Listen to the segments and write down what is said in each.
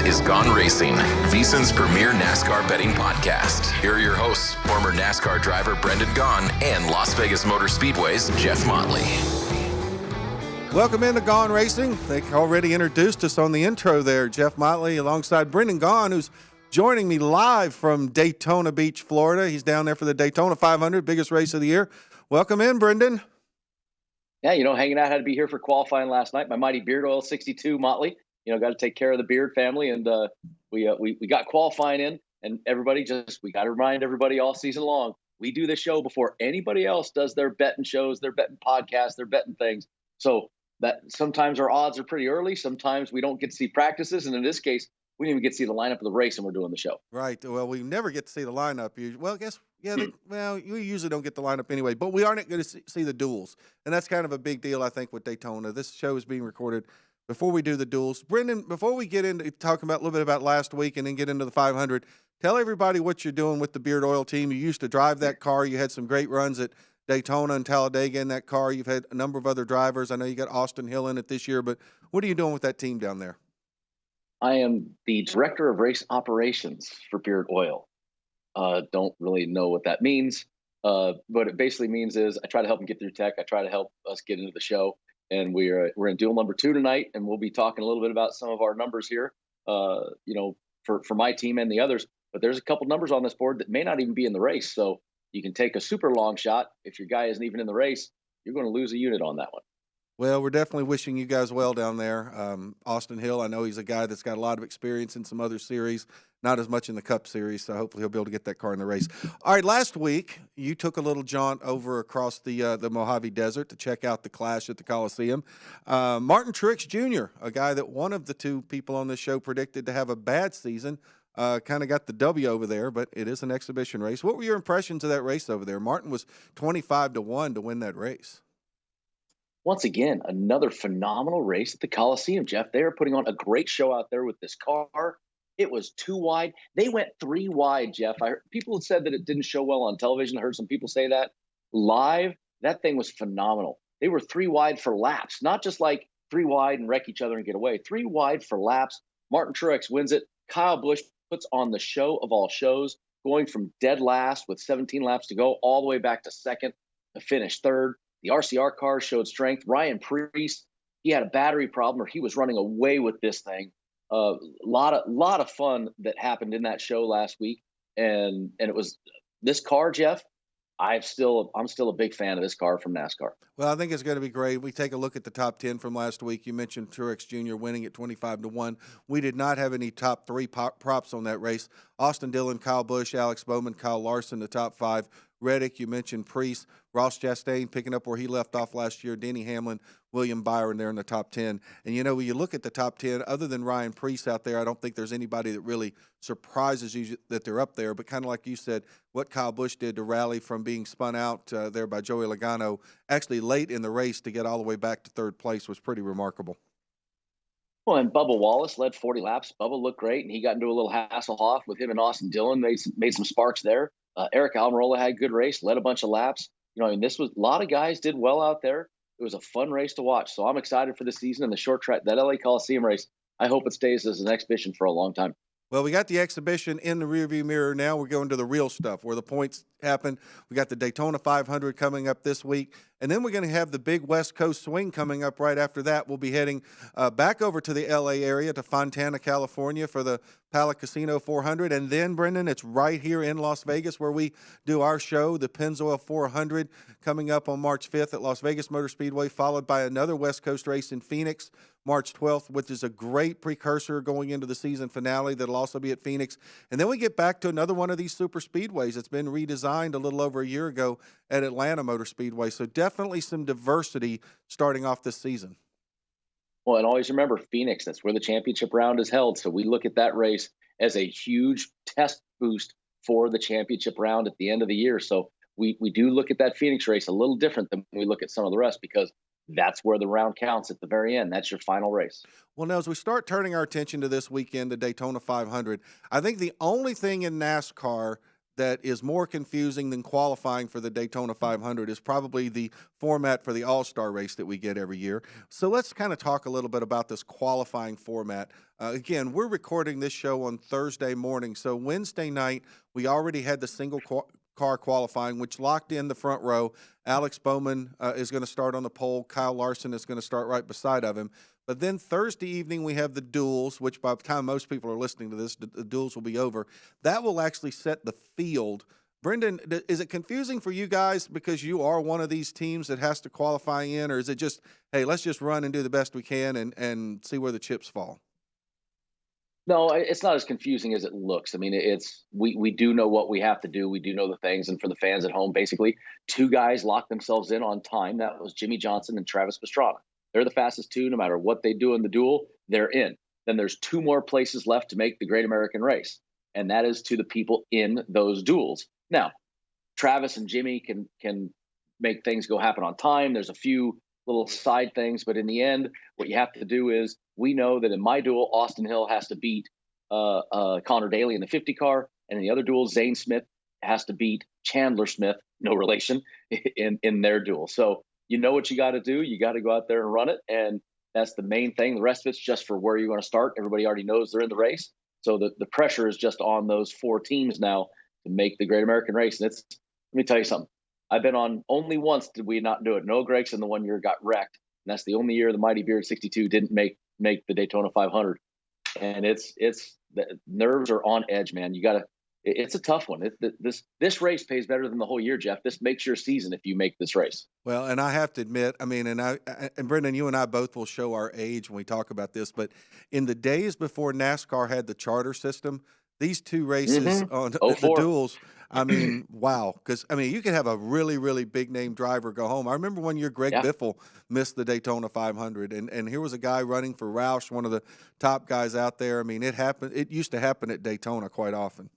is Gone Racin, VSiN's premier NASCAR betting podcast. Here are your hosts, former NASCAR driver Brendan Gaughan and Las Vegas Motor Speedway's Jeff Motley. Welcome into Gone Racing. They already introduced us on the intro there. Jeff Motley alongside Brendan Gaughan, who's joining me live from Daytona Beach, Florida. He's down there for the Daytona 500, biggest race of the year. Welcome in, Brendan. Yeah, hanging out. Had to be here for qualifying last night. My mighty beard oil 62 Motley. Got to take care of the Beard family, and we got qualifying in. And everybody, we got to remind everybody all season long, we do this show before anybody else does their betting shows, their betting podcasts, their betting things. So that sometimes our odds are pretty early. Sometimes we don't get to see practices, and in this case, we didn't even get to see the lineup of the race, and we're doing the show. Right. Well, we never get to see the lineup. Well, I guess. Yeah, you usually don't get the lineup anyway, but we aren't going to see the duels, and that's kind of a big deal, I think, with Daytona. This show is being recorded before we do the duels. Brendan, before we get into talking about a little bit about last week and then get into the 500, tell everybody what you're doing with the Beard Oil team. You used to drive that car. You had some great runs at Daytona and Talladega in that car. You've had a number of other drivers. I know you got Austin Hill in it this year, but what are you doing with that team down there? I am the director of race operations for Beard Oil. Don't really know what that means. What it basically means is I try to help them get through tech. I try to help us get into the show. And we're in duel number 2 tonight, and we'll be talking a little bit about some of our numbers here, for my team and the others. But there's a couple numbers on this board that may not even be in the race. So you can take a super long shot. If your guy isn't even in the race, you're going to lose a unit on that one. Well, we're definitely wishing you guys well down there. Austin Hill, I know he's a guy that's got a lot of experience in some other series, not as much in the Cup Series, so hopefully he'll be able to get that car in the race. All right, last week you took a little jaunt over across the Mojave Desert to check out the Clash at the Coliseum. Martin Truex Jr., a guy that one of the two people on this show predicted to have a bad season, kind of got the W over there, but it is an exhibition race. What were your impressions of that race over there? Martin was 25-1 to win that race. Once again, another phenomenal race at the Coliseum, Jeff. They are putting on a great show out there with this car. It was 2 wide. They went 3 wide, Jeff. I heard people had said that it didn't show well on television. I heard some people say that. Live, that thing was phenomenal. They were 3 wide for laps, not just like 3 wide and wreck each other and get away. 3 wide for laps. Martin Truex wins it. Kyle Busch puts on the show of all shows, going from dead last with 17 laps to go all the way back to second to finish third. The RCR cars showed strength. Ryan Preece, he had a battery problem, or he was running away with this thing. A lot of fun that happened in that show last week, and it was this car, Jeff. I'm still a big fan of this car from NASCAR. Well, I think it's going to be great. We take a look at the top 10 from last week. You mentioned Truex Jr. winning at 25-1. We did not have any top 3 props on that race. Austin Dillon, Kyle Busch, Alex Bowman, Kyle Larson, the top 5. Reddick, you mentioned Preece, Ross Chastain picking up where he left off last year, Denny Hamlin, William Byron there in the top 10. And, when you look at the top 10, other than Ryan Preece out there, I don't think there's anybody that really surprises you that they're up there. But kind of like you said, what Kyle Busch did to rally from being spun out there by Joey Logano actually late in the race to get all the way back to third place was pretty remarkable. Well, and Bubba Wallace led 40 laps. Bubba looked great, and he got into a little Hasselhoff with him and Austin Dillon. Made some sparks there. Eric Almirola had a good race, led a bunch of laps. This was a lot of guys did well out there. It was a fun race to watch. So I'm excited for the season and the short track, that LA Coliseum race. I hope it stays as an exhibition for a long time. Well, we got the exhibition in the rearview mirror. Now we're going to the real stuff where the points happen. We got the Daytona 500 coming up this week. And then we're going to have the big West Coast swing coming up right after that. We'll be heading back over to the L.A. area to Fontana, California for the Pala Casino 400. And then, Brendan, it's right here in Las Vegas where we do our show, the Pennzoil 400, coming up on March 5th at Las Vegas Motor Speedway, followed by another West Coast race in Phoenix, March 12th, which is a great precursor going into the season finale that'll also be at Phoenix. And then we get back to another one of these super speedways. It's been redesigned a little over a year ago at Atlanta Motor Speedway. So definitely some diversity starting off this season. Well, and always remember Phoenix, that's where the championship round is held. So we look at that race as a huge test boost for the championship round at the end of the year. So we do look at that Phoenix race a little different than we look at some of the rest, because that's where the round counts at the very end. That's your final race. Well, now, as we start turning our attention to this weekend, the Daytona 500, I think the only thing in NASCAR that is more confusing than qualifying for the Daytona 500 is probably the format for the All-Star race that we get every year. So let's kind of talk a little bit about this qualifying format. Again, we're recording this show on Thursday morning. So Wednesday night, we already had the single car qualifying, which locked in the front row. Alex Bowman is going to start on the pole. Kyle Larson is going to start right beside of him. But then Thursday evening, we have the duels, which by the time most people are listening to this, the duels will be over. That will actually set the field. Brendan, is it confusing for you guys because you are one of these teams that has to qualify in, or is it just, hey, let's just run and do the best we can and see where the chips fall? No, it's not as confusing as it looks. I mean, we do know what we have to do. We do know the things. And for the fans at home, basically, two guys locked themselves in on time. That was Jimmie Johnson and Travis Pastrana. They're the fastest two. No matter what they do in the duel, they're in. Then there's two more places left to make the Great American Race, and that is to the people in those duels. Now, Travis and Jimmy can make things go happen on time. There's a few little side things, but in the end, what you have to do is, we know that in my duel, Austin Hill has to beat Connor Daly in the 50 car, and in the other duel, Zane Smith has to beat Chandler Smith, no relation, in their duel. So you know what you got to do. You got to go out there and run it, and that's the main thing. The rest of it's just for where you're going to start. Everybody already knows they're in the race, so the pressure is just on those four teams now to make the Great American Race. And let me tell you something. I've been on, only once did we not do it. Noah Gragson, the one year, got wrecked, and that's the only year the Mighty Beard 62 didn't make the Daytona 500. And the nerves are on edge, man. It's a tough one. This race pays better than the whole year, Jeff. This makes your season if you make this race. Well, and I have to admit, I mean, and Brendan, you and I both will show our age when we talk about this, but in the days before NASCAR had the charter system, these two races on the duels, I mean, wow. Because, I mean, you could have a really, really big name driver go home. I remember one year Greg Biffle missed the Daytona 500, and here was a guy running for Roush, one of the top guys out there. I mean, it happened. It used to happen at Daytona quite often.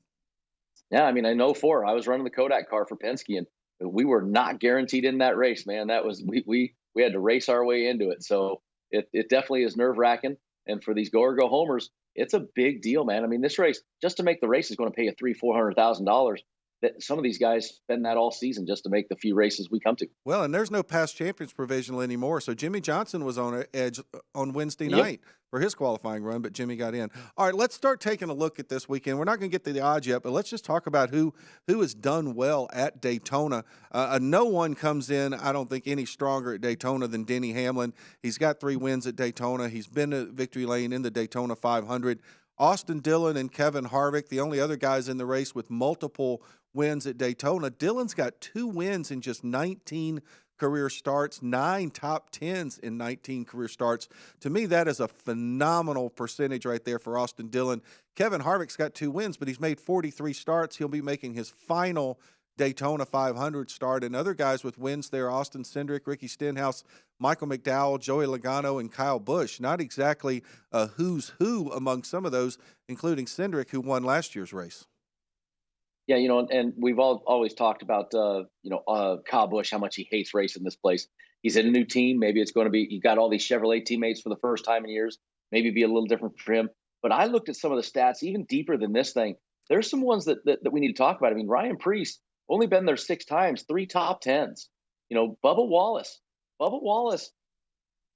Yeah, I mean, in 04, I was running the Kodak car for Penske, and we were not guaranteed in that race, man. That was we had to race our way into it. So it definitely is nerve-wracking. And for these go homers, it's a big deal, man. I mean, this race, just to make the race, is going to pay you $300,000-$400,000. That some of these guys spend that all season just to make the few races we come to. Well, and there's no past champions provisional anymore. So Jimmie Johnson was on edge on Wednesday night for his qualifying run, but Jimmy got in. All right, let's start taking a look at this weekend. We're not going to get to the odds yet, but let's just talk about who has done well at Daytona. No one comes in, I don't think, any stronger at Daytona than Denny Hamlin. He's got 3 wins at Daytona. He's been to victory lane in the Daytona 500. Austin Dillon and Kevin Harvick, the only other guys in the race with multiple wins at Daytona. Dillon's got 2 wins in just 19 career starts, 9 top 10s in 19 career starts. To me, that is a phenomenal percentage right there for Austin Dillon. Kevin Harvick's got 2 wins, but he's made 43 starts. He'll be making his final Daytona 500 start. And other guys with wins there, Austin Cindric, Ricky Stenhouse, Michael McDowell, Joey Logano, and Kyle Busch. Not exactly a who's who among some of those, including Cindric, who won last year's race. Yeah, and we've always talked about, Kyle Busch, how much he hates racing this place. He's in a new team. Maybe it's going to be, he got all these Chevrolet teammates for the first time in years. Maybe be a little different for him. But I looked at some of the stats, even deeper than this thing. There's some ones that we need to talk about. I mean, Ryan Preece, only been there 6 times, 3 top 10s. Bubba Wallace,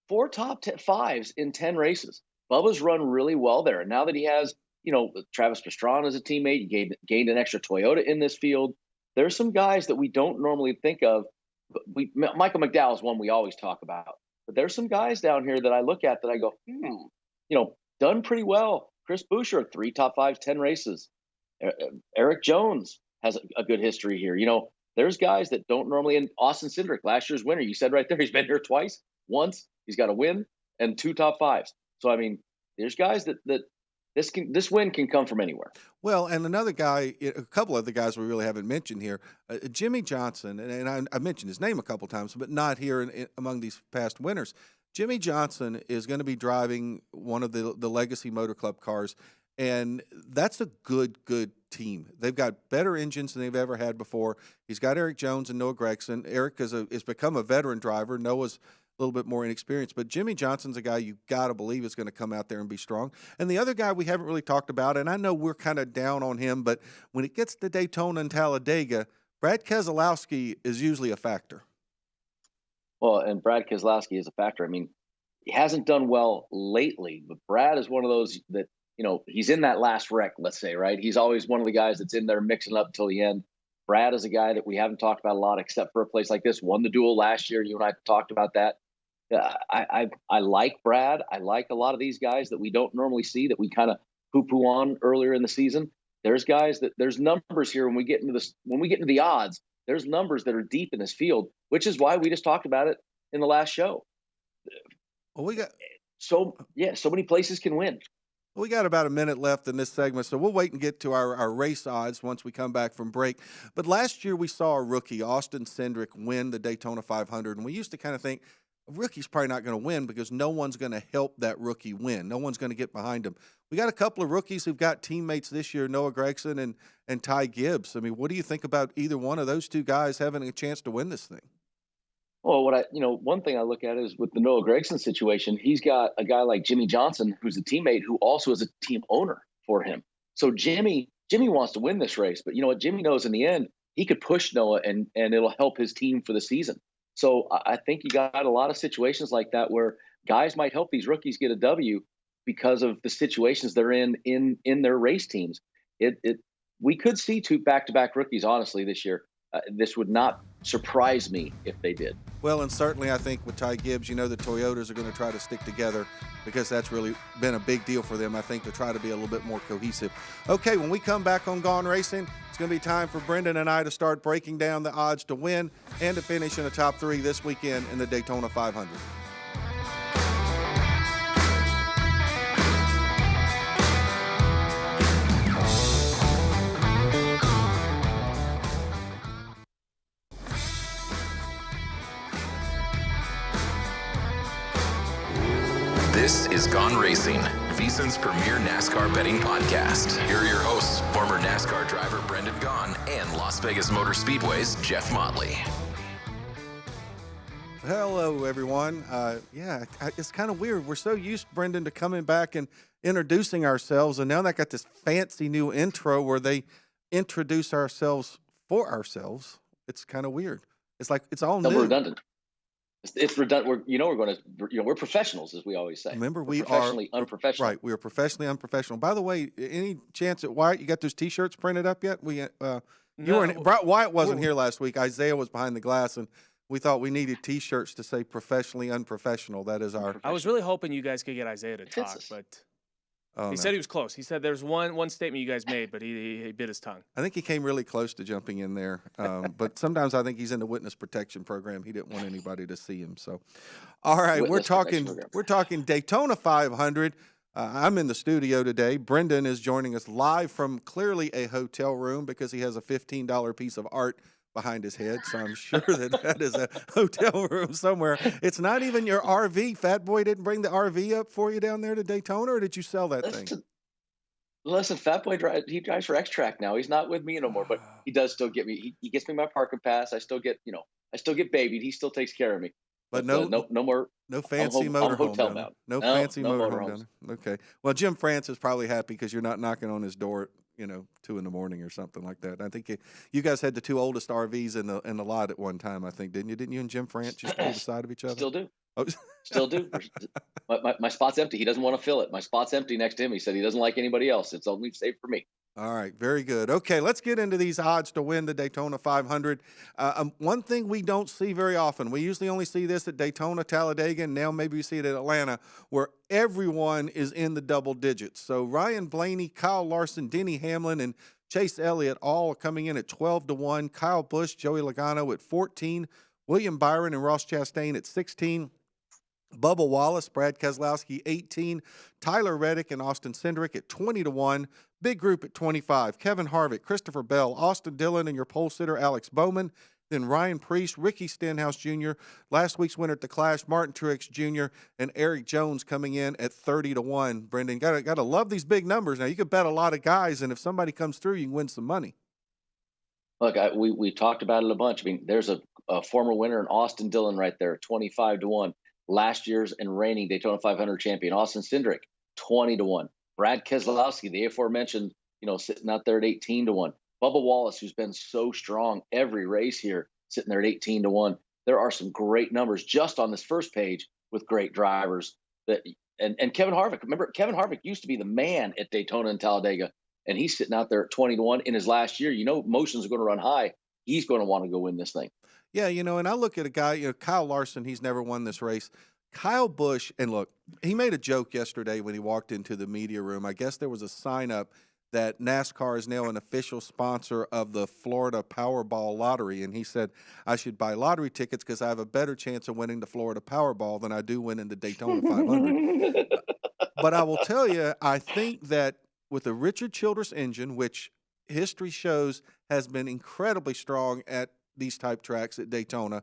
4 top 5s in 10 races. Bubba's run really well there. And now that he has, Travis Pastrana as a teammate, he gained an extra Toyota in this field. There's some guys that we don't normally think of. Michael McDowell is one we always talk about. But there's some guys down here that I look at that I go, done pretty well. Chris Buescher, 3 top 5s, 10 races. Eric Jones has a good history here. There's guys that don't normally. And Austin Cindric, last year's winner, you said right there, he's been here twice. Once he's got a win and 2 top 5s. So I mean, there's guys that this win can come from anywhere. Well, and another guy, a couple of the guys we really haven't mentioned here, Jimmie Johnson, and I mentioned his name a couple times, but not here among these past winners. Jimmie Johnson is going to be driving one of the Legacy Motor Club cars, and that's a good team. They've got better engines than they've ever had before. He's got Eric Jones and Noah Gragson. Eric has become a veteran driver. Noah's little bit more inexperienced. But Jimmy Johnson's a guy you got to believe is going to come out there and be strong. And the other guy we haven't really talked about, and I know we're kind of down on him, but when it gets to Daytona and Talladega, Brad Keselowski is usually a factor. Well, and Brad Keselowski is a factor. I mean, he hasn't done well lately, but Brad is one of those that, he's in that last wreck, let's say, right? He's always one of the guys that's in there mixing up till the end. Brad is a guy that we haven't talked about a lot, except for a place like this. Won the duel last year. You and I talked about that. I like Brad. I like a lot of these guys that we don't normally see, that we kind of poo-poo on earlier in the season. There's guys there's numbers here when we get into the odds. There's numbers that are deep in this field, which is why we just talked about it in the last show. Well, we got so many places can win. We got about a minute left in this segment, so we'll wait and get to our race odds once we come back from break. But last year we saw a rookie, Austin Cindric, win the Daytona 500, and we used to kind of think a rookie's probably not going to win because no one's going to help that rookie win. No one's going to get behind him. We got a couple of rookies who've got teammates this year, Noah Gragson and Ty Gibbs. I mean, what do you think about either one of those two guys having a chance to win this thing? Well, one thing I look at is with the Noah Gragson situation, he's got a guy like Jimmy Johnson, who's a teammate, who also is a team owner for him. So Jimmy wants to win this race, but you know what? Jimmy knows in the end he could push Noah and it'll help his team for the season. So I think you got a lot of situations like that where guys might help these rookies get a W because of the situations they're in their race teams. We could see two back-to-back rookies, honestly, this year. This would not surprise me if they did. Well, and certainly I think with Ty Gibbs, the Toyotas are going to try to stick together because that's really been a big deal for them, I think, to try to be a little bit more cohesive. Okay, when we come back on Gone Racing, it's going to be time for Brendan and I to start breaking down the odds to win and to finish in the top three this weekend in the Daytona 500. This is Gone Racing, VSiN's premier NASCAR betting podcast. Here are your hosts, former NASCAR driver Brendan Gaughan and Las Vegas Motor Speedway's Jeff Motley. Hello, everyone. It's kind of weird. We're so used, Brendan, to coming back and introducing ourselves, and now they got this fancy new intro where they introduce ourselves for ourselves. It's kind of weird. It's like it's all new. Redundant. It's redundant. We're professionals, as we always say. Remember, we're professionally unprofessional. Right, we are professionally unprofessional. By the way, any chance at Wyatt, you got those T-shirts printed up yet? Wyatt wasn't here last week. Isaiah was behind the glass, and we thought we needed T-shirts to say professionally unprofessional. That is our. I was really hoping you guys could get Isaiah to talk, but he said he was close. He said there's one statement you guys made, but he bit his tongue. I think he came really close to jumping in there, but sometimes I think he's in the witness protection program. He didn't want anybody to see him. So, all right, we're talking Daytona 500. I'm in the studio today. Brendan is joining us live from clearly a hotel room because he has a $15 piece of art behind his head, so I'm sure that is a hotel room somewhere. It's not even your RV. Fat Boy didn't bring the RV up for you down there to Daytona, or did you sell that thing? Listen, Fat Boy drives for X-Track now. He's not with me no more, but he does still get me. He gets me my parking pass. I still get babied. He still takes care of me. But no more. No fancy motorhome now. No fancy motorhome. Okay. Well, Jim France is probably happy because you're not knocking on his door at 2 a.m. or something like that. I think you guys had the two oldest RVs in the lot at one time, I think, didn't you? Didn't you and Jim France used to be beside of each other? Still do. Oh. Still do. My spot's empty. He doesn't want to fill it. My spot's empty next to him. He said he doesn't like anybody else. It's only saved for me. All right, very good. Okay, let's get into these odds to win the Daytona 500. One thing we don't see very often, we usually only see this at Daytona, Talladega, and now maybe we see it at Atlanta, where everyone is in the double digits. So Ryan Blaney, Kyle Larson, Denny Hamlin, and Chase Elliott all are coming in at 12-1. Kyle Busch, Joey Logano at 14. William Byron and Ross Chastain at 16. Bubba Wallace, Brad Keselowski, 18. Tyler Reddick and Austin Cindric at 20-1. Big group at 25. Kevin Harvick, Christopher Bell, Austin Dillon, and your pole sitter, Alex Bowman. Then Ryan Preece, Ricky Stenhouse Jr., last week's winner at the Clash, Martin Truex Jr., and Eric Jones coming in at 30-1. Brendan, gotta love these big numbers. Now, you could bet a lot of guys, and if somebody comes through, you can win some money. Look, we talked about it a bunch. I mean, there's a former winner in Austin Dillon right there, 25-1. last year's and reigning Daytona 500 champion, Austin Cindric, 20-1. Brad Keselowski, the aforementioned, sitting out there at 18-1. Bubba Wallace, who's been so strong every race here, sitting there at 18-1. There are some great numbers just on this first page with great drivers. And Kevin Harvick. Remember, Kevin Harvick used to be the man at Daytona and Talladega, and he's sitting out there at 20-1 in his last year. Motions are going to run high. He's going to want to go win this thing. Yeah, and I look at a guy, Kyle Larson, he's never won this race. Kyle Busch, and look, he made a joke yesterday when he walked into the media room. I guess there was a sign up that NASCAR is now an official sponsor of the Florida Powerball lottery. And he said, I should buy lottery tickets because I have a better chance of winning the Florida Powerball than I do winning the Daytona 500. But I will tell you, I think that with the Richard Childress engine, which history shows has been incredibly strong at these type tracks at Daytona,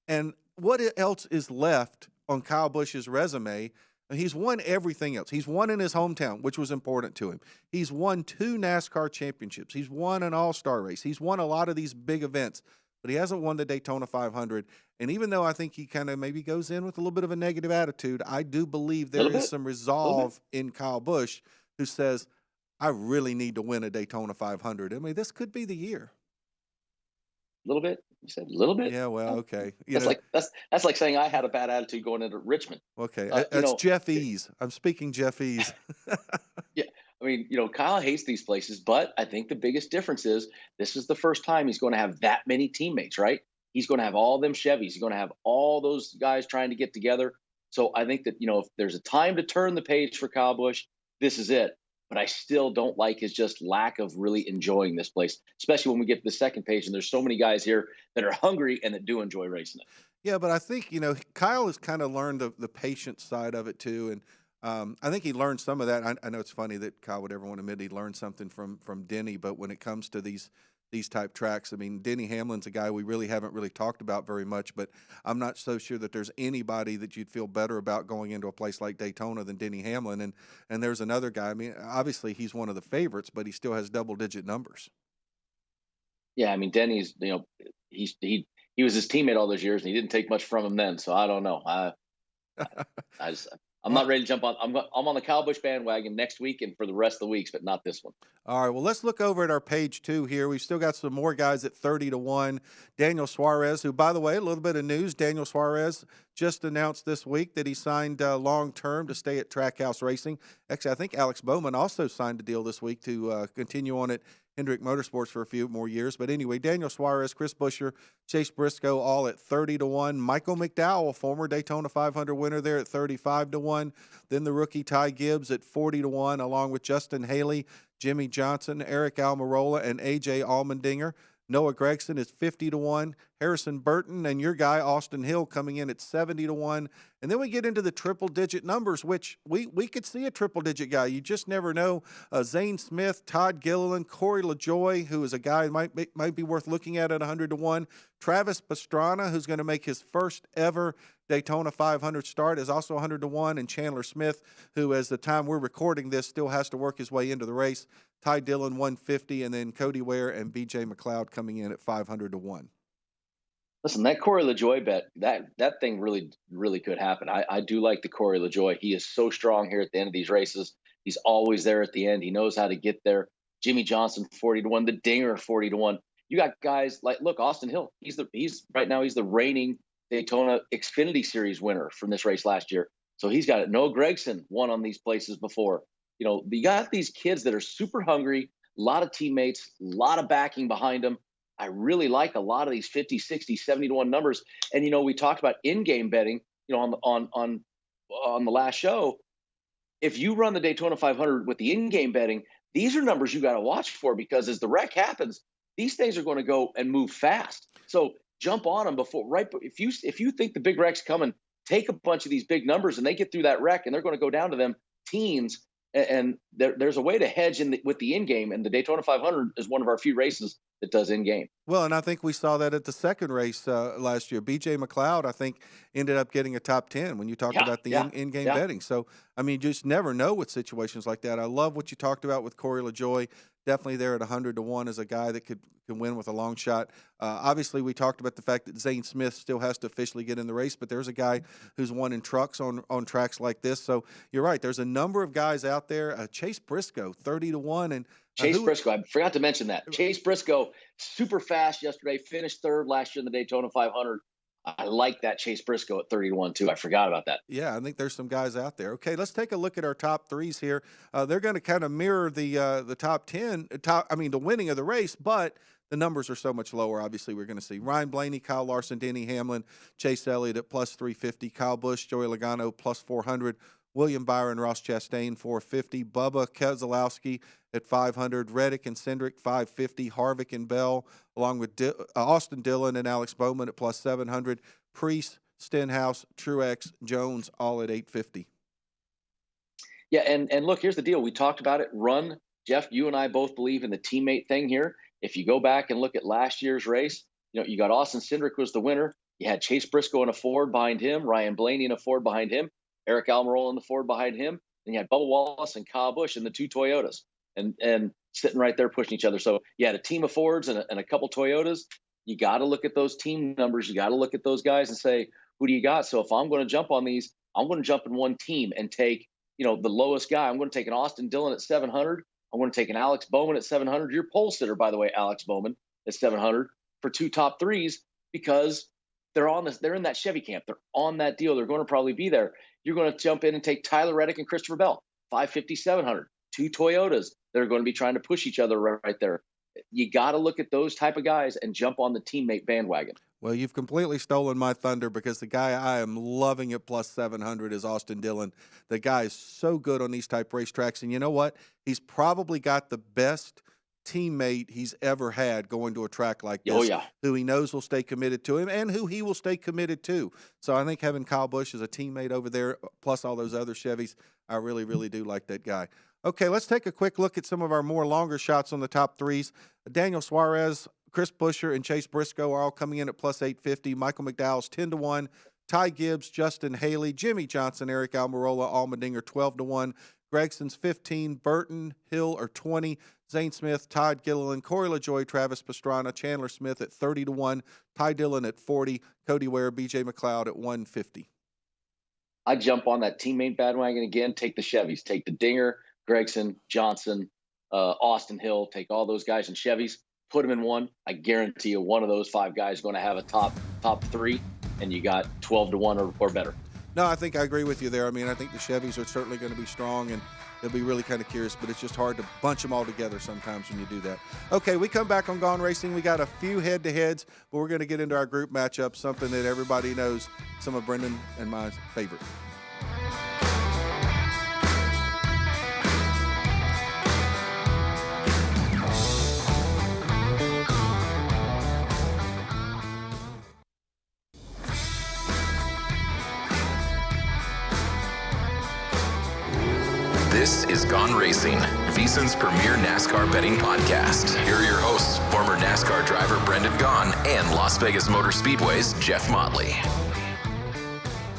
and what else is left on Kyle Busch's resume? He's won everything else. He's won in his hometown, which was important to him. He's won 2 NASCAR championships. He's won an all-star race. He's won a lot of these big events, but he hasn't won the Daytona 500. And even though I think he kind of maybe goes in with a little bit of a negative attitude, I do believe there is some resolve in Kyle Busch who says, I really need to win a Daytona 500. I mean, this could be the year. A little bit. You said a little bit. Yeah, well, okay. That's like saying I had a bad attitude going into Richmond. Okay, that's Jeff Ease. I'm speaking Jeff Ease. Yeah, I mean, Kyle hates these places, but I think the biggest difference is this is the first time he's going to have that many teammates, right? He's going to have all them Chevys. He's going to have all those guys trying to get together. So I think that if there's a time to turn the page for Kyle Busch, this is it. But I still don't like his just lack of really enjoying this place, especially when we get to the second page and there's so many guys here that are hungry and that do enjoy racing it. Yeah, but I think, Kyle has kind of learned the patient side of it too. And I think he learned some of that. I know it's funny that Kyle would ever want to admit he learned something from Denny, but when it comes to these type tracks, I mean, Denny Hamlin's a guy we really haven't really talked about very much, but I'm not so sure that there's anybody that you'd feel better about going into a place like Daytona than Denny Hamlin. And there's another guy. I mean, obviously he's one of the favorites, but he still has double-digit numbers. Yeah, I mean, Denny's, he was his teammate all those years, and he didn't take much from him then. So I don't know. I'm not ready to jump on. I'm on the Kyle Busch bandwagon next week and for the rest of the weeks, but not this one. All right, well, let's look over at our page 2 here. We've still got some more guys at 30-1. Daniel Suarez, who, by the way, a little bit of news. Daniel Suarez just announced this week that he signed long-term to stay at Trackhouse Racing. Actually, I think Alex Bowman also signed a deal this week to continue on at Hendrick Motorsports for a few more years. But anyway, Daniel Suarez, Chris Buescher, Chase Briscoe, all at 30-1. Michael McDowell, former Daytona 500 winner, there at 35-1. Then the rookie Ty Gibbs at 40-1, along with Justin Haley, Jimmy Johnson, Eric Almirola, and A.J. Allmendinger. Noah Gragson is 50-1. Harrison Burton and your guy Austin Hill coming in at 70-1. And then we get into the triple-digit numbers, which we could see a triple-digit guy. You just never know. Zane Smith, Todd Gilliland, Corey LaJoie, who is a guy who might be worth looking at 100-1. Travis Pastrana, who's going to make his first ever Daytona 500 start, is also 100-1. And Chandler Smith, who, as the time we're recording this, still has to work his way into the race. Ty Dillon, 150, and then Cody Ware and B.J. McLeod coming in at 500-1. Listen, that Corey LaJoie bet, that thing really, really could happen. I do like the Corey LaJoie. He is so strong here at the end of these races. He's always there at the end. He knows how to get there. Jimmy Johnson, 40-1. The Dinger, 40-1. You got guys like, look, Austin Hill. He's right now he's the reigning Daytona Xfinity Series winner from this race last year. So he's got it. Noah Gragson won on these places before. You got these kids that are super hungry, a lot of teammates, a lot of backing behind them. I really like a lot of these 50, 60, 70-1 numbers. And, we talked about in-game betting, on the last show. If you run the Daytona 500 with the in-game betting, these are numbers you got to watch for, because as the wreck happens, these things are going to go and move fast. So jump on them if you think the big wreck's coming, take a bunch of these big numbers and they get through that wreck and they're going to go down to them teens. And there's a way to hedge with the in-game, and the Daytona 500 is one of our few races that does in-game. Well, and I think we saw that at the second race last year. B.J. McLeod, I think, ended up getting a top 10 when you talk about the in-game betting. So, I mean, you just never know with situations like that. I love what you talked about with Corey LaJoie. Definitely there at 100-1 as a guy that can win with a long shot. Obviously, we talked about the fact that Zane Smith still has to officially get in the race, but there's a guy who's won in trucks on tracks like this. So you're right. There's a number of guys out there. Chase Briscoe, 30-1, and Chase Briscoe, I forgot to mention that. Chase Briscoe, super fast yesterday, finished third last year in the Daytona 500. I like that Chase Briscoe at 30-1 too. I forgot about that. Yeah, I think there's some guys out there. Okay, let's take a look at our top threes here. They're going to kind of mirror the top 10, the winning of the race, but the numbers are so much lower. Obviously, we're going to see Ryan Blaney, Kyle Larson, Denny Hamlin, Chase Elliott at plus 350, Kyle Busch, Joey Logano plus 400, William Byron, Ross Chastain 450, Bubba Keselowski at 500, Reddick and Cindric 550, Harvick and Bell, along with Austin Dillon and Alex Bowman at plus 700, Priest, Stenhouse, Truex, Jones all at 850. Yeah, and look, here's the deal. We talked about it. Run, Jeff, you and I both believe in the teammate thing here. If you go back and look at last year's race, you got Austin Cindric was the winner. You had Chase Briscoe in a Ford behind him, Ryan Blaney in a Ford behind him, Eric Almirola in the Ford behind him, and you had Bubba Wallace and Kyle Busch in the two Toyotas, and sitting right there pushing each other. So you had a team of Fords and a couple Toyotas. You got to look at those team numbers. You got to look at those guys and say, who do you got? So if I'm going to jump on these, I'm going to jump in one team and take, the lowest guy. I'm going to take an Austin Dillon at 700. I'm going to take an Alex Bowman at 700. Your pole sitter, by the way, Alex Bowman at 700 for two top threes, because they're in that Chevy camp. They're on that deal. They're going to probably be there. You're going to jump in and take Tyler Reddick and Christopher Bell, 550, 700, two Toyotas that are going to be trying to push each other right there. You got to look at those type of guys and jump on the teammate bandwagon. Well, you've completely stolen my thunder, because the guy I am loving at plus 700 is Austin Dillon. The guy is so good on these type racetracks. And you know what? He's probably got the best teammate he's ever had going to a track like this, who he knows will stay committed to him and who he will stay committed to. So I think having Kyle Busch as a teammate over there, plus all those other Chevys, I really, really do like that guy. Okay, let's take a quick look at some of our more longer shots on the top threes. Daniel Suarez, Chris Buescher, and Chase Briscoe are all coming in at plus 850. Michael McDowell's 10-1. Ty Gibbs, Justin Haley, Jimmy Johnson, Eric Almirola, Allmendinger 12-1. Gregson's 15. Burton, Hill are 20. Zane Smith, Todd Gilliland, Corey LaJoie, Travis Pastrana, Chandler Smith at 30-1. Ty Dillon at 40. Cody Ware, B.J. McLeod at 150. I jump on that teammate bandwagon again. Take the Chevys. Take the Dinger, Gregson, Johnson, Austin Hill. Take all those guys in Chevys. Put them in one. I guarantee you one of those five guys is going to have a top three, and you got 12-1 or better. No, I think I agree with you there. I mean, I think the Chevys are certainly going to be strong, and they'll be really kind of curious, but it's just hard to bunch them all together sometimes when you do that. Okay, we come back on Gone Racing. We got a few head-to-heads, but we're going to get into our group matchup, something that everybody knows, some of Brendan and my favorite. This is Gone Racin, VSiN's premier NASCAR betting podcast. Here are your hosts, former NASCAR driver Brendan Gaughan and Las Vegas Motor Speedway's Jeff Motley.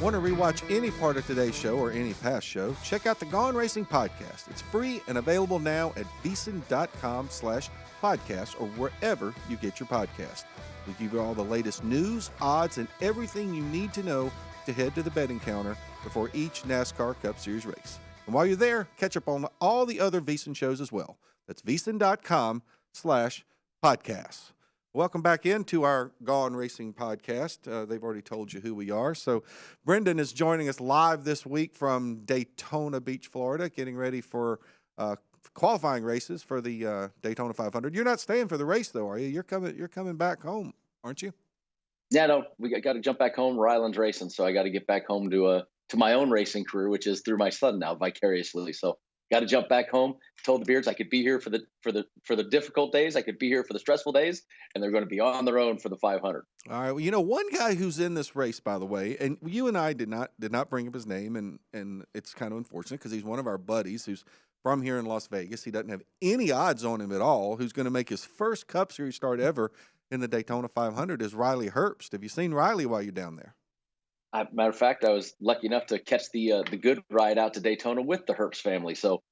Want to rewatch any part of today's show or any past show? Check out the Gone Racing podcast. It's free and available now at VSiN.com/podcast or wherever you get your podcast. We give you all the latest news, odds, and everything you need to know to head to the betting counter before each NASCAR Cup Series race. And while you're there, catch up on all the other VSiN shows as well. That's VSiN.com/podcasts. Welcome back into our Gone Racing podcast. They've already told you who we are. So Brendan is joining us live this week from Daytona Beach, Florida, getting ready for qualifying races for the Daytona 500. You're not staying for the race, though, are you? You're coming back home, aren't you? Yeah, no, we got to jump back home. Ryland's racing, so I got to get back home to my own racing career, which is through my son now, vicariously. So got to jump back home. Told the Beards I could be here for the difficult days. I could be here for the stressful days, and they're going to be on their own for the 500. All right. Well, one guy who's in this race, by the way, and you and I did not bring up his name, and it's kind of unfortunate because he's one of our buddies who's from here in Las Vegas. He doesn't have any odds on him at all. Who's going to make his first Cup Series start ever? in the Daytona 500 is Riley Herbst. Have you seen Riley while you're down there? Matter of fact, I was lucky enough to catch the good ride out to Daytona with the Herbst family. So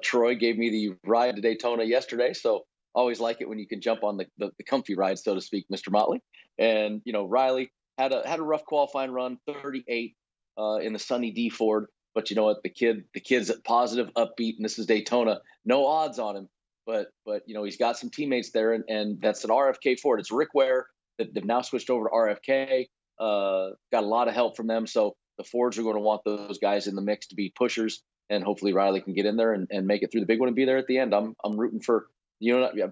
Troy gave me the ride to Daytona yesterday. So always like it when you can jump on the comfy ride, so to speak, Mr. Motley. And Riley had a rough qualifying run, 38 in the Sunny D Ford. But you know what? The kid's positive, upbeat, and this is Daytona. No odds on him, but he's got some teammates there, and that's an RFK Ford. It's Rick Ware that they've now switched over to RFK. Got a lot of help from them, so the Fords are going to want those guys in the mix to be pushers, and hopefully Riley can get in there and make it through the big one and be there at the end. I'm rooting for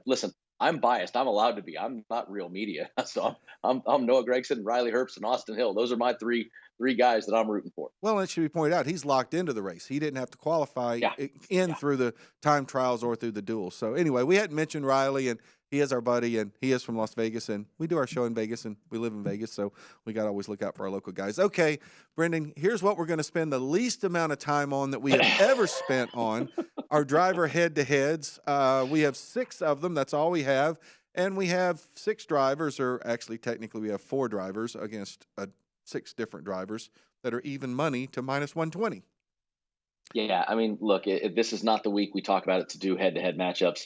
listen. I'm biased. I'm allowed to be. I'm not real media, so I'm Noah Gragson, Riley Herbst, and Austin Hill. Those are my three guys that I'm rooting for. Well, it should be pointed out he's locked into the race. He didn't have to qualify through the time trials or through the duels. So anyway, we hadn't mentioned Riley, and he is our buddy, and he is from Las Vegas, and we do our show in Vegas, and we live in Vegas, so we got to always look out for our local guys. Okay, Brendan, here's what we're going to spend the least amount of time on that we have ever spent on, our driver head-to-heads. We have 6 of them. That's all we have. And we have 6 drivers, or actually technically we have 4 drivers against 6 different drivers that are even money to minus 120. Yeah, I mean, look, this is not the week we talk about it to do head-to-head matchups.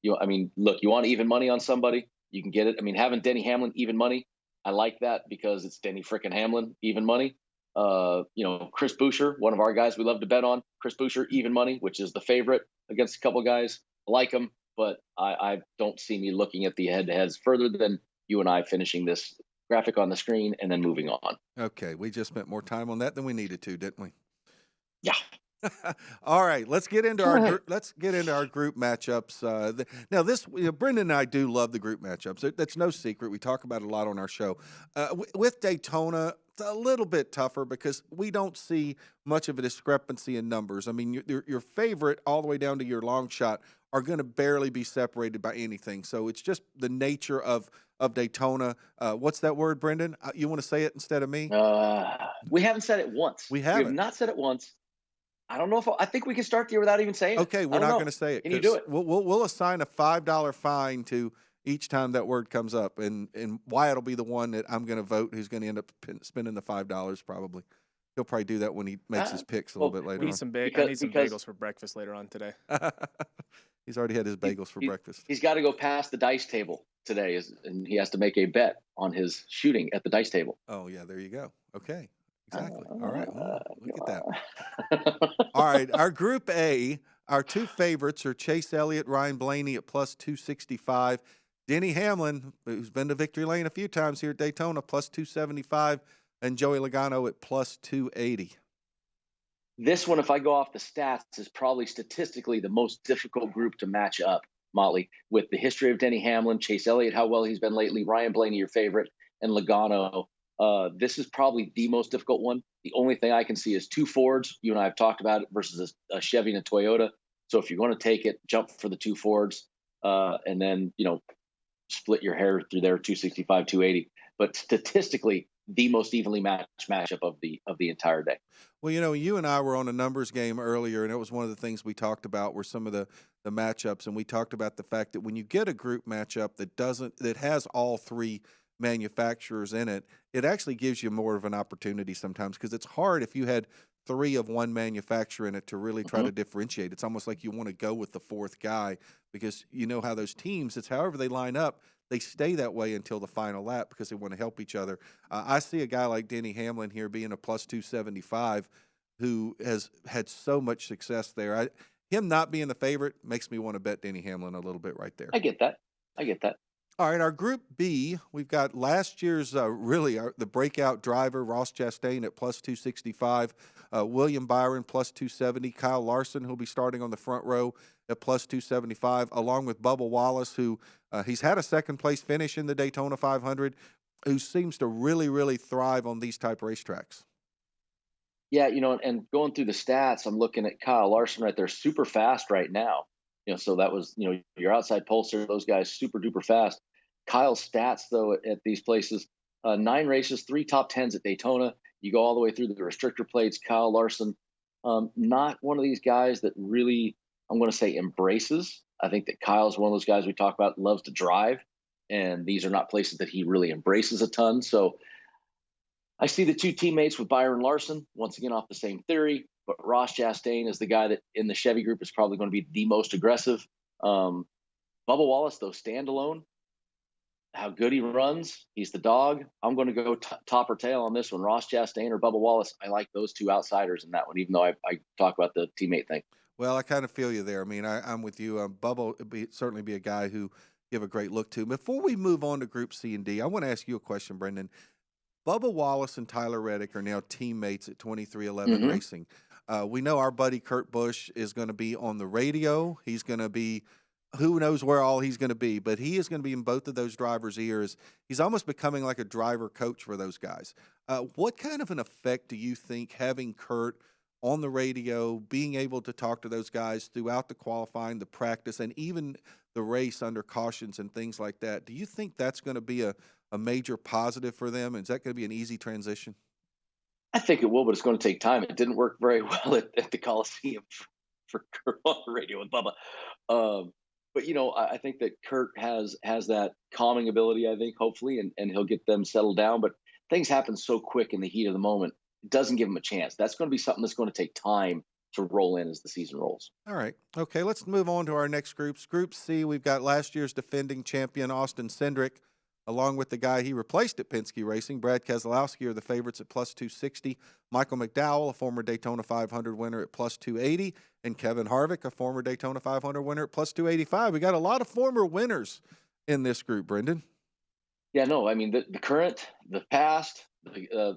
Look, you want even money on somebody, you can get it. I mean, having Denny Hamlin even money, I like that because it's Denny frickin' Hamlin even money. Chris Buescher, one of our guys we love to bet on. Chris Buescher even money, which is the favorite against a couple guys. I like him, but I don't see me looking at the head-to-heads further than you and I finishing this graphic on the screen and then moving on. Okay, we just spent more time on that than we needed to, didn't we? Yeah. All right, let's get into our group matchups. Now, Brendan and I do love the group matchups. That's no secret. We talk about it a lot on our show. With Daytona, it's a little bit tougher because we don't see much of a discrepancy in numbers. I mean, your favorite all the way down to your long shot are going to barely be separated by anything. So it's just the nature of Daytona. What's that word, Brendan? You want to say it instead of me? We haven't said it once. We have not said it once. I don't know if I think we can start the year without even saying it. Okay, we're not going to say it. Can you do it? We'll assign a $5 fine to each time that word comes up, and Wyatt will be the one that I'm going to vote who's going to end up spending the $5 probably. He'll probably do that when he makes his picks a little bit later. I need some bagels for breakfast later on today. He's already had his bagels for breakfast. He's got to go past the dice table today, and he has to make a bet on his shooting at the dice table. Oh, yeah, there you go. Okay. Exactly. All right. Look at that. All right. Our Group A, our 2 favorites are Chase Elliott, Ryan Blaney at plus 265. Denny Hamlin, who's been to victory lane a few times here at Daytona, plus 275. And Joey Logano at plus 280. This one, if I go off the stats, is probably statistically the most difficult group to match up, Motley, with the history of Denny Hamlin, Chase Elliott, how well he's been lately, Ryan Blaney, your favorite, and Logano. This is probably the most difficult one. The only thing I can see is 2 Fords. You and I have talked about it versus a Chevy and a Toyota. So if you're going to take it, jump for the 2 Fords, and then split your hair through there, 265, 280. But statistically, the most evenly matched matchup of the entire day. Well, you and I were on a numbers game earlier, and it was one of the things we talked about were some of the matchups, and we talked about the fact that when you get a group matchup that has all 3 manufacturers in it, it actually gives you more of an opportunity sometimes because it's hard if you had 3 of one manufacturer in it to really try to differentiate. It's almost like you want to go with the 4th guy because you know how those teams, it's however they line up, they stay that way until the final lap because they want to help each other. I see a guy like Denny Hamlin here being a plus 275 who has had so much success there. Him not being the favorite makes me want to bet Denny Hamlin a little bit right there. I get that. All right, our Group B, we've got last year's the breakout driver, Ross Chastain at plus 265, William Byron plus 270, Kyle Larson, who'll be starting on the front row at plus 275, along with Bubba Wallace, who he's had a second-place finish in the Daytona 500, who seems to really, really thrive on these type racetracks. Yeah, and going through the stats, I'm looking at Kyle Larson right there, super fast right now. So that was, your outside pulser, those guys super duper fast. Kyle's stats, though, at these places, 9 races, 3 top 10s at Daytona. You go all the way through the restrictor plates. Kyle Larson, not one of these guys that really, I'm going to say, embraces. I think that Kyle's one of those guys we talk about, loves to drive. and these are not places that he really embraces a ton. So I see the two teammates with Byron Larson, once again off the same theory, but Ross Chastain is the guy that in the Chevy group is probably going to be the most aggressive. Bubba Wallace, though, standalone, how good he runs, he's the dog. I'm going to go top or tail on this one. Ross Chastain or Bubba Wallace, I like those two outsiders in that one, even though I talk about the teammate thing. Well, I kind of feel you there. I mean, I'm with you. Bubba would certainly be a guy who give a great look to. Before we move on to Group C and D, I want to ask you a question, Brendan. Bubba Wallace and Tyler Reddick are now teammates at 2311 Racing. We know our buddy Kurt Busch is going to be on the radio. He's going to be, who knows where all he's going to be, but he is going to be in both of those drivers' ears. He's almost becoming like a driver coach for those guys. What kind of an effect do you think having Kurt on the radio, being able to talk to those guys throughout the qualifying, the practice, and even the race under cautions and things like that, do you think that's going to be a major positive for them? Is that going to be an easy transition? I think it will, but it's going to take time. It didn't work very well at the Coliseum for Kurt on the radio with Bubba. But, you know, I think that Kurt has that calming ability, I think, hopefully, and he'll get them settled down. But things happen so quick in the heat of the moment. It doesn't give him a chance. That's going to be something that's going to take time to roll in as the season rolls. All right. Okay, let's move on to our next groups. Group C, we've got last year's defending champion, Austin Cindric, along with the guy he replaced at Penske Racing. Brad Keselowski are the favorites at plus 260. Michael McDowell, a former Daytona 500 winner, at plus 280. And Kevin Harvick, a former Daytona 500 winner, at plus 285. We got a lot of former winners in this group, Brendan. Yeah, no, I mean, the current, the past,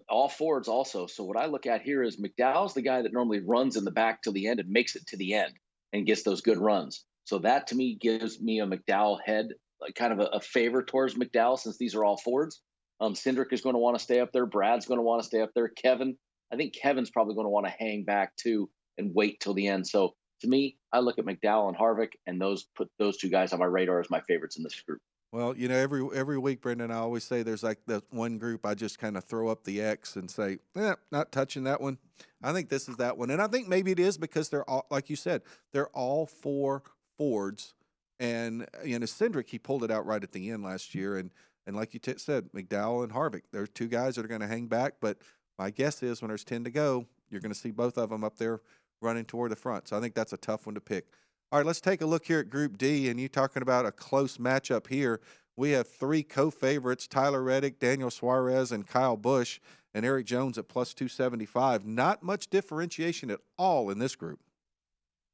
all Fords also. So what I look at here is McDowell's the guy that normally runs in the back till the end and makes it to the end and gets those good runs. So that, to me, gives me a McDowell head, like kind of a favor towards McDowell, since these are all Fords. Cindric is going to want to stay up there. Brad's going to want to stay up there. Kevin, I think Kevin's probably going to want to hang back too and wait till the end. So to me, I look at McDowell and Harvick, and put those two guys on my radar as my favorites in this group. Well, you know, every week, Brendan, I always say there's like the one group I just kind of throw up the X and say, not touching that one. I think this is that one. And I think maybe it is because they're all, like you said, they're all four Fords. And, you know, Cindric, he pulled it out right at the end last year. And like you said, McDowell and Harvick, there's two guys that are going to hang back. But my guess is when there's 10 to go, you're going to see both of them up there running toward the front. So I think that's a tough one to pick. All right, let's take a look here at Group D, and you talking about a close matchup here. We have three co-favorites, Tyler Reddick, Daniel Suarez, and Kyle Busch, and Eric Jones at plus 275. Not much differentiation at all in this group.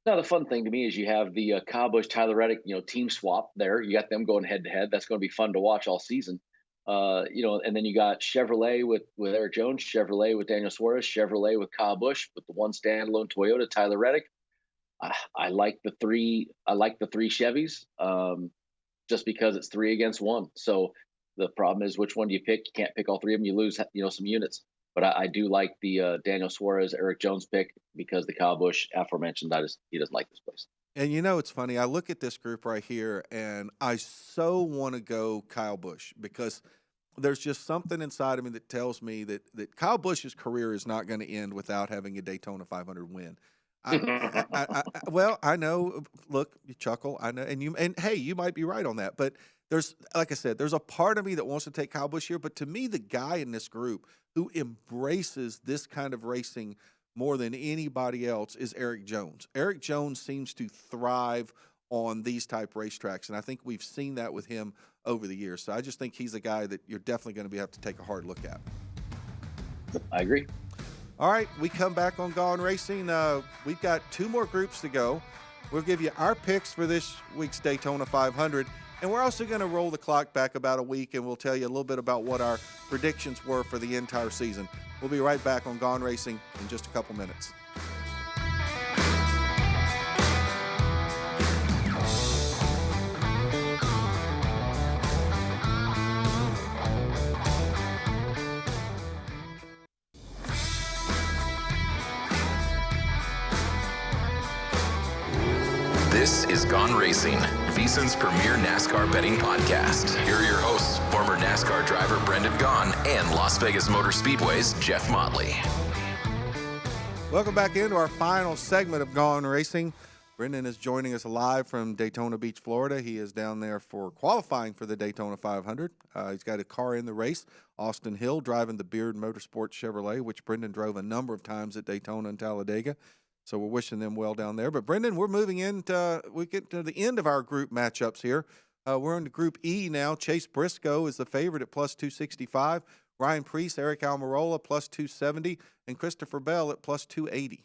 Now, the fun thing to me is you have the Kyle Busch, Tyler Reddick, team swap there. You got them going head-to-head. That's going to be fun to watch all season. And then you got Chevrolet with Eric Jones, Chevrolet with Daniel Suarez, Chevrolet with Kyle Busch, with the one standalone Toyota, Tyler Reddick. I like the three. I like the three Chevys, just because it's 3 against 1. So the problem is, which one do you pick? You can't pick all three of them. You lose, some units. But I do like the Daniel Suarez, Eric Jones pick, because the Kyle Busch, aforementioned, he doesn't like this place. And it's funny. I look at this group right here, and I so want to go Kyle Busch, because there's just something inside of me that tells me that Kyle Busch's career is not going to end without having a Daytona 500 win. Well, I know. Look, you chuckle. I know, and hey, you might be right on that. But there's, like I said, there's a part of me that wants to take Kyle Busch here. But to me, the guy in this group who embraces this kind of racing more than anybody else is Eric Jones. Eric Jones seems to thrive on these type racetracks, and I think we've seen that with him over the years. So I just think he's a guy that you're definitely going to have to take a hard look at. I agree. All right, we come back on Gone Racing. We've got 2 more groups to go. We'll give you our picks for this week's Daytona 500, and we're also going to roll the clock back about a week, and we'll tell you a little bit about what our predictions were for the entire season. We'll be right back on Gone Racing in just a couple minutes. This is Gone Racing, VSiN's premier NASCAR betting podcast. Here are your hosts, former NASCAR driver Brendan Gaughan and Las Vegas Motor Speedway's Jeff Motley. Welcome back into our final segment of Gone Racing. Brendan is joining us live from Daytona Beach, Florida. He is down there for qualifying for the Daytona 500. He's got a car in the race. Austin Hill driving the Beard Motorsports Chevrolet, which Brendan drove a number of times at Daytona and Talladega. So we're wishing them well down there. But Brendan, we're moving into, we get to the end of our group matchups here. We're in the Group E now. Chase Briscoe is the favorite at plus 265. Ryan Preece, Eric Almirola plus 270, and Christopher Bell at plus 280.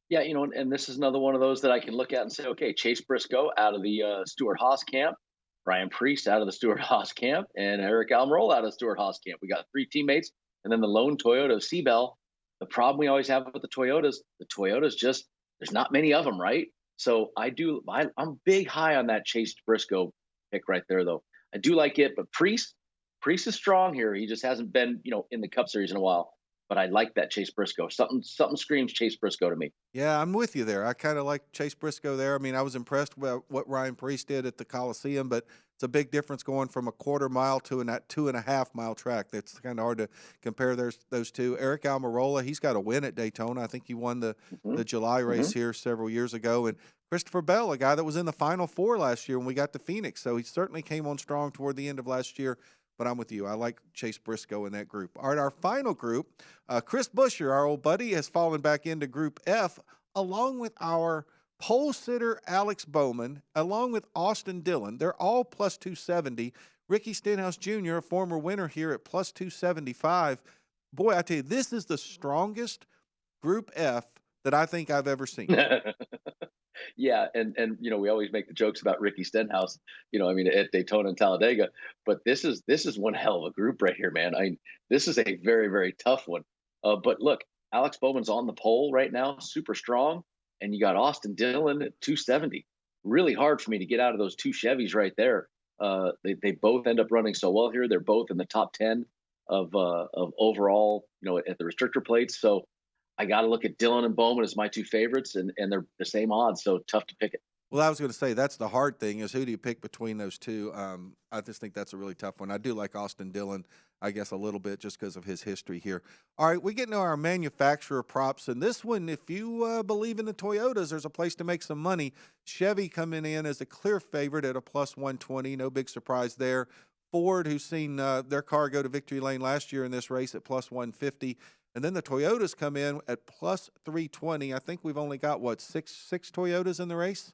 Yeah, and this is another one of those that I can look at and say, okay, Chase Briscoe out of the Stewart-Haas camp, Ryan Preece out of the Stewart-Haas camp, and Eric Almirola out of the Stewart-Haas camp. We got 3 teammates, and then the lone Toyota of Seabell. The problem we always have with the Toyotas just, there's not many of them, right? So I'm big high on that Chase Briscoe pick right there, though. I do like it, but Preece is strong here. He just hasn't been, in the Cup Series in a while. But I like that Chase Briscoe. Something screams Chase Briscoe to me. Yeah, I'm with you there. I kind of like Chase Briscoe there. I mean, I was impressed with what Ryan Preece did at the Coliseum, but it's a big difference going from a quarter mile to that 2.5 mile track. That's kind of hard to compare those two. Eric Almirola, he's got a win at Daytona. I think he won the July race here several years ago. And Christopher Bell, a guy that was in the Final Four last year when we got to Phoenix. So he certainly came on strong toward the end of last year. But I'm with you. I like Chase Briscoe in that group. All right, our final group, Chris Buescher, our old buddy, has fallen back into Group F, along with our pole sitter Alex Bowman, along with Austin Dillon. They're all plus 270. Ricky Stenhouse Jr., a former winner here at plus 275. Boy, I tell you, this is the strongest Group F that I think I've ever seen. Yeah, and we always make the jokes about Ricky Stenhouse, at Daytona and Talladega, but this is one hell of a group right here, man. This is a very, very tough one. But look, Alex Bowman's on the pole right now, super strong, and you got Austin Dillon at 270. Really hard for me to get out of those 2 Chevys right there. They both end up running so well here. They're both in the top 10 of overall, at the restrictor plates. So I got to look at Dillon and Bowman as my 2 favorites, and they're the same odds, so tough to pick it. Well, I was going to say that's the hard thing is who do you pick between those two? I just think that's a really tough one. I do like Austin Dillon, I guess, a little bit just because of his history here. All right, we get into our manufacturer props, and this one, if you believe in the Toyotas, there's a place to make some money. Chevy coming in as a clear favorite at a plus 120, no big surprise there. Ford, who's seen their car go to victory lane last year in this race at plus 150. And then the Toyotas come in at plus 320. I think we've only got, six Toyotas in the race?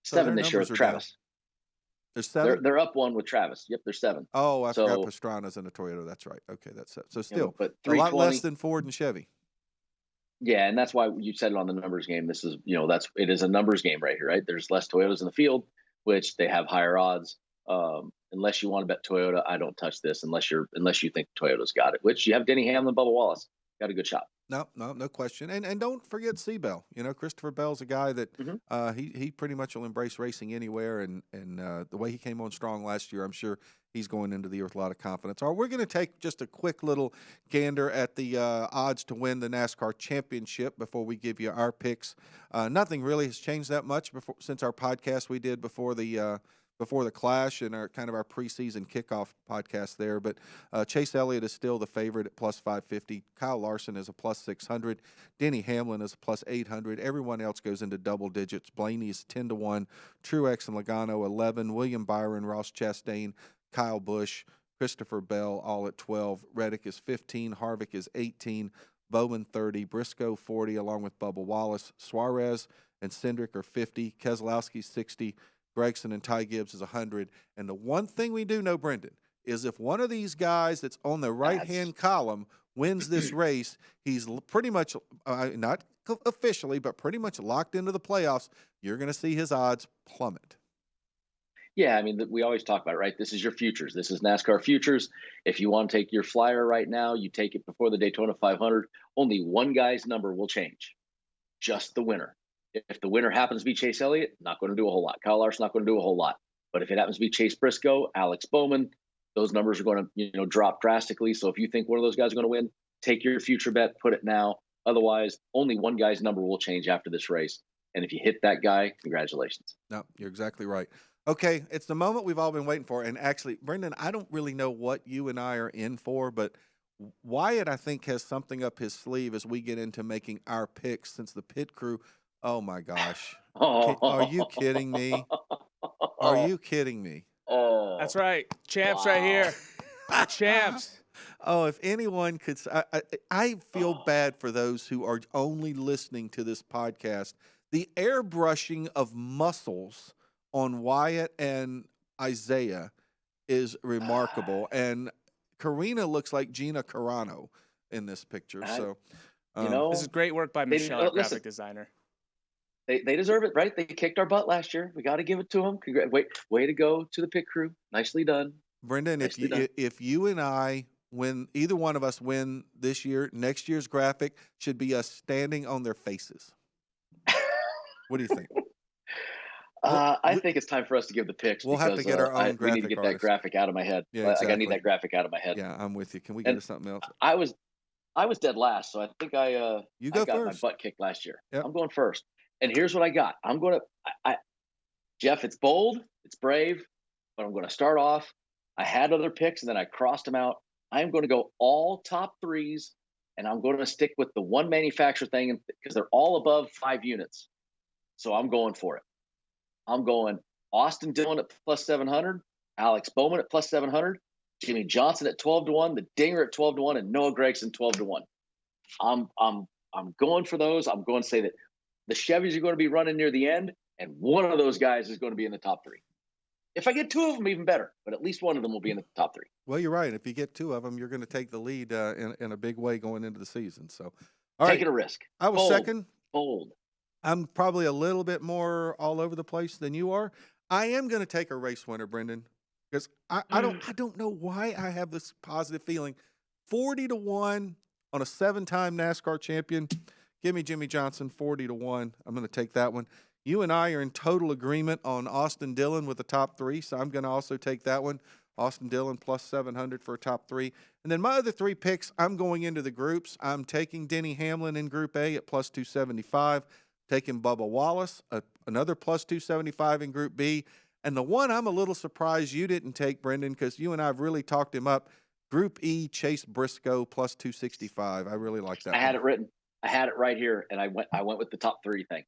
7 this year with Travis. Down. There's 7? They're up 1 with Travis. Yep, there's 7. Oh, I forgot Pastrana's in the Toyota. That's right. Okay, that's it. So still, but a lot less than Ford and Chevy. Yeah, and that's why you said it on the numbers game. This is, it is a numbers game right here, right? There's less Toyotas in the field, which they have higher odds. Unless you want to bet Toyota, I don't touch this unless you think Toyota's got it, which you have Denny Hamlin, Bubba Wallace. Got a good shot. No question. And don't forget Seabell. Christopher Bell's a guy that he pretty much will embrace racing anywhere. And the way he came on strong last year, I'm sure he's going into the year with a lot of confidence. All right, we're going to take just a quick little gander at the odds to win the NASCAR championship before we give you our picks. Nothing really has changed that much since our podcast we did before the Clash and our preseason kickoff podcast there. But Chase Elliott is still the favorite at plus 550. Kyle Larson is a plus 600. Denny Hamlin is a plus 800. Everyone else goes into double digits. Blaney is 10-1. Truex and Logano 11. William Byron, Ross Chastain, Kyle Busch, Christopher Bell all at 12. Reddick is 15. Harvick is 18. Bowman 30. Briscoe 40 along with Bubba Wallace. Suarez and Cindric are 50. Keselowski 60. Gregson and Ty Gibbs is 100. And the one thing we do know, Brendan, is if one of these guys that's on the right-hand column wins this race, he's pretty much, not officially, but pretty much locked into the playoffs. You're going to see his odds plummet. Yeah, we always talk about it, right? This is your futures. This is NASCAR futures. If you want to take your flyer right now, you take it before the Daytona 500. Only one guy's number will change, just the winner. If the winner happens to be Chase Elliott, not going to do a whole lot. Kyle Larson, not going to do a whole lot. But if it happens to be Chase Briscoe, Alex Bowman, those numbers are going to drop drastically. So if you think one of those guys are going to win, take your future bet, put it now. Otherwise, only one guy's number will change after this race. And if you hit that guy, congratulations. No, you're exactly right. Okay, it's the moment we've all been waiting for. And actually, Brendan, I don't really know what you and I are in for, but Wyatt, I think, has something up his sleeve as we get into making our picks, since the pit crew Oh my gosh. Oh. Are you kidding me? Are you kidding me? Oh. That's right. Champs right here. The champs. Oh, if anyone could, I feel bad for those who are only listening to this podcast. The airbrushing of muscles on Wyatt and Isaiah is remarkable. And Karina looks like Gina Carano in this picture. So, this is great work by Michelle, our graphic designer. They deserve it, right? They kicked our butt last year. We got to give it to them. Way to go to the pit crew. Nicely done. Brendan, if you and I win, either one of us win this year, next year's graphic should be us standing on their faces. What do you think? I think it's time for us to give the picks. We'll have to get our own graphic. We need to get that graphic out of my head. Yeah, exactly. I need that graphic out of my head. Yeah, I'm with you. Can we get to something else? I was dead last, so I think you go I got first. my butt kicked last year. Yep. I'm going first. And here's what I got. I'm going to Jeff, it's bold, it's brave, but I'm going to start off. I had other picks and then I crossed them out. I'm going to go all top threes, and I'm going to stick with the one manufacturer thing because they're all above 5 units. So I'm going for it. I'm going Austin Dillon at plus 700, Alex Bowman at plus 700, Jimmy Johnson at 12-1, the Dinger at 12-1, and Noah Gragson 12-1. I'm going for those. I'm going to say that the Chevys are going to be running near the end, and one of those guys is going to be in the top 3. If I get 2 of them, even better. But at least one of them will be in the top 3. Well, you're right. If you get 2 of them, you're going to take the lead in a big way going into the season. So, taking a risk. I was second. Bold. I'm probably a little bit more all over the place than you are. I am going to take a race winner, Brendan, because I don't know why I have this positive feeling. 40-1 on a 7-time NASCAR champion. Give me Jimmy Johnson, 40-1. I'm going to take that one. You and I are in total agreement on Austin Dillon with the top 3, so I'm going to also take that one. Austin Dillon plus 700 for a top 3. And then my other 3 picks, I'm going into the groups. I'm taking Denny Hamlin in Group A at plus 275. Taking Bubba Wallace, another plus 275 in Group B. And the one I'm a little surprised you didn't take, Brendan, because you and I have really talked him up. Group E, Chase Briscoe plus 265. I really like that. I had it written. I had it right here, and I went with the top 3 thing.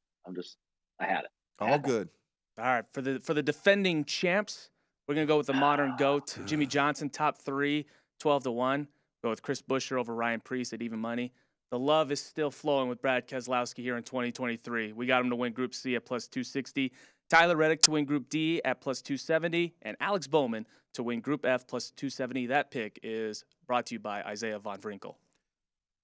I had it. All good. All right, for the defending champs, we're gonna go with the modern GOAT, Jimmy Johnson, top 3, 12-1. Go with Chris Buescher over Ryan Preece at even money. The love is still flowing with Brad Keselowski here in 2023. We got him to win Group C at plus 260. Tyler Reddick to win Group D at plus 270. And Alex Bowman to win Group F plus 270. That pick is brought to you by Isaiah Von Vrinkel.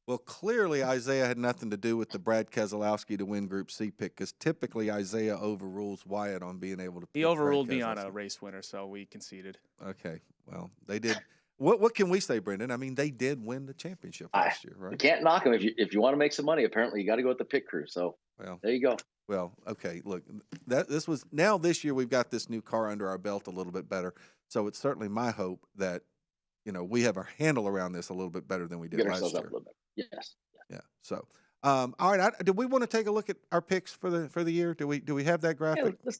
Well, clearly Isaiah had nothing to do with the Brad Keselowski to win Group C pick, because typically Isaiah overrules Wyatt on being able to pick. He overruled me on a race winner, so we conceded. Okay, well, they did. What can we say, Brendan? I mean, they did win the championship last year, right? You can't knock them if you want to make some money. Apparently, you got to go with the pit crew. So, there you go. Well, okay. Look, this year we've got this new car under our belt a little bit better. So it's certainly my hope that we have our handle around this a little bit better than we did last year. Up a little bit. Yes. Yeah. So, all right. Do we want to take a look at our picks for the year? Do we have that graphic? Yeah,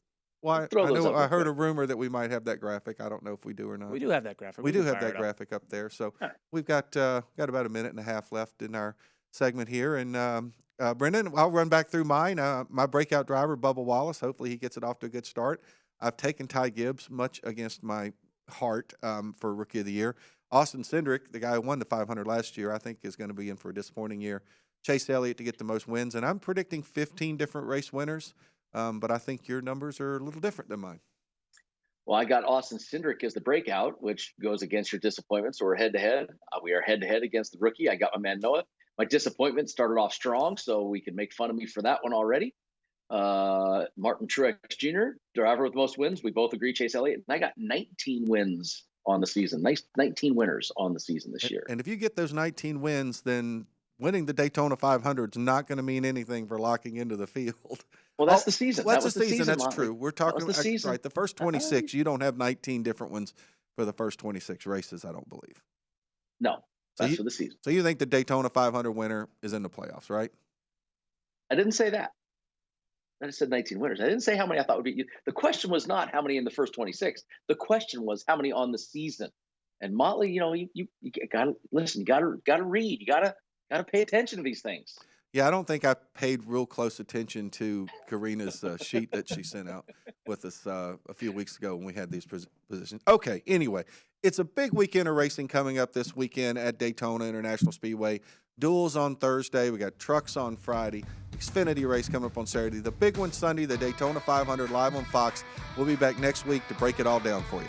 Well, I heard a rumor that we might have that graphic. I don't know if we do or not. We do have that graphic. We do have that graphic up there. So we've got about a minute and a half left in our segment here. And Brendan, I'll run back through mine. My breakout driver, Bubba Wallace. Hopefully he gets it off to a good start. I've taken Ty Gibbs, much against my heart, for Rookie of the Year. Austin Cindric, the guy who won the 500 last year, I think is going to be in for a disappointing year. Chase Elliott to get the most wins. And I'm predicting 15 different race winners. But I think your numbers are a little different than mine. Well, I got Austin Cindric as the breakout, which goes against your disappointment. So we're head-to-head. We are head-to-head against the rookie. I got my man Noah. My disappointment started off strong, so we can make fun of me for that one already. Martin Truex Jr., driver with the most wins. We both agree Chase Elliott. And I got 19 wins on the season. 19 winners on the season this year. And if you get those 19 wins, then winning the Daytona 500 is not going to mean anything for locking into the field. Well, that's the season. That's the season. That's true. We're talking the season. Right. The first 26, you don't have 19 different ones for the first 26 races, I don't believe. No, that's for the season. So you think the Daytona 500 winner is in the playoffs, right? I didn't say that. I just said 19 winners. I didn't say how many I thought would be. The question was not how many in the first 26. The question was how many on the season. And Motley, you got to listen. You got to read. You got to pay attention to these things. Yeah, I don't think I paid real close attention to Karina's sheet that she sent out with us a few weeks ago when we had these positions. Okay, anyway, it's a big weekend of racing coming up this weekend at Daytona International Speedway. Duels on Thursday. We got trucks on Friday. Xfinity race coming up on Saturday. The big one Sunday, the Daytona 500 live on Fox. We'll be back next week to break it all down for you.